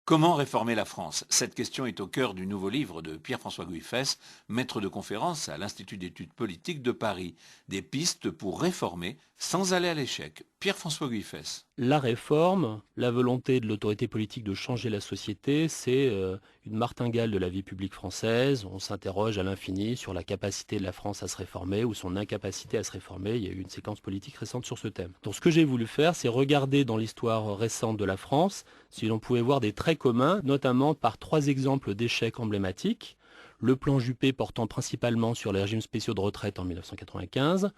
Comment réformer la France? Cette question est au cœur du nouveau livre de Pierre-François Guiffès, maître de conférence à l'Institut d'études politiques de Paris. Des pistes pour réformer sans aller à l'échec. Pierre-François Guiffès. La réforme, la volonté de l'autorité politique de changer la société, c'est une martingale de la vie publique française. On s'interroge à l'infini sur la capacité de la France à se réformer ou son incapacité à se réformer. Il y a eu une séquence politique récente sur ce thème. Donc ce que j'ai voulu faire, c'est regarder dans l'histoire récente de la France si l'on pouvait voir des traits communs, notamment par trois exemples d'échecs emblématiques. Le plan Juppé portant principalement sur les régimes spéciaux de retraite en 1995,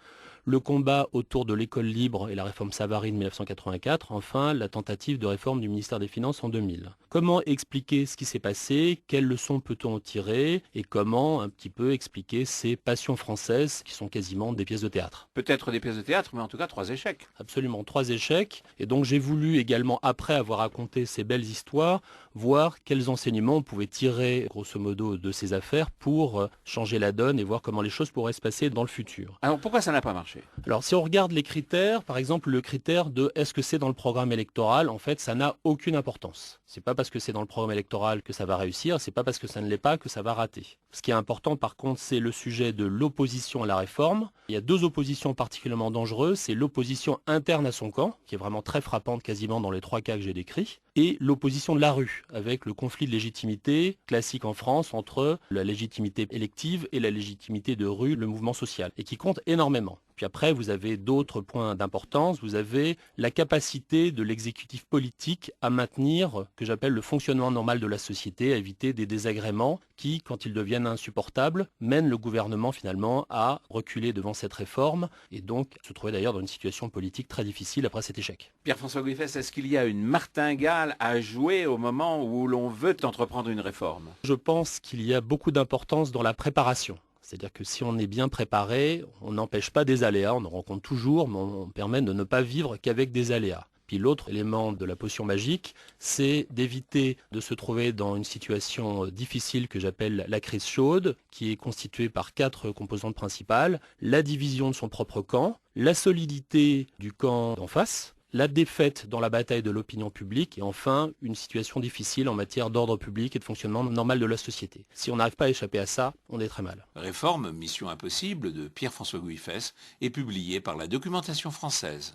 le combat autour de l'école libre et la réforme Savary de 1984, enfin la tentative de réforme du ministère des Finances en 2000. Comment expliquer ce qui s'est passé, quelles leçons peut-on en tirer et comment un petit peu expliquer ces passions françaises qui sont quasiment des pièces de théâtre. Peut-être des pièces de théâtre, mais en tout cas trois échecs. Absolument, trois échecs. Et donc j'ai voulu également, après avoir raconté ces belles histoires, voir quels enseignements on pouvait tirer, grosso modo, de ces affaires pour changer la donne et voir comment les choses pourraient se passer dans le futur. Alors pourquoi ça n'a pas marché? Alors si on regarde les critères, par exemple le critère de est-ce que c'est dans le programme électoral, en fait ça n'a aucune importance. C'est pas parce que c'est dans le programme électoral que ça va réussir, c'est pas parce que ça ne l'est pas que ça va rater. Ce qui est important par contre, c'est le sujet de l'opposition à la réforme. Il y a deux oppositions particulièrement dangereuses, c'est l'opposition interne à son camp, qui est vraiment très frappante quasiment dans les trois cas que j'ai décrits, et l'opposition de la rue, avec le conflit de légitimité classique en France entre la légitimité élective et la légitimité de rue, le mouvement social, et qui compte énormément. Puis après, vous avez d'autres points d'importance. Vous avez la capacité de l'exécutif politique à maintenir, que j'appelle le fonctionnement normal de la société, à éviter des désagréments qui, quand ils deviennent insupportables, mènent le gouvernement finalement à reculer devant cette réforme et donc se trouver d'ailleurs dans une situation politique très difficile après cet échec. Pierre-François Guiffès, est-ce qu'il y a une martingale à jouer au moment où l'on veut entreprendre une réforme? Je pense qu'il y a beaucoup d'importance dans la préparation. C'est-à-dire que si on est bien préparé, on n'empêche pas des aléas, on en rencontre toujours, mais on permet de ne pas vivre qu'avec des aléas. Puis l'autre élément de la potion magique, c'est d'éviter de se trouver dans une situation difficile que j'appelle la crise chaude, qui est constituée par quatre composantes principales: la division de son propre camp, la solidité du camp d'en face, la défaite dans la bataille de l'opinion publique et enfin une situation difficile en matière d'ordre public et de fonctionnement normal de la société. Si on n'arrive pas à échapper à ça, on est très mal. Réforme, mission impossible de Pierre-François Guiffès est publiée par la Documentation française.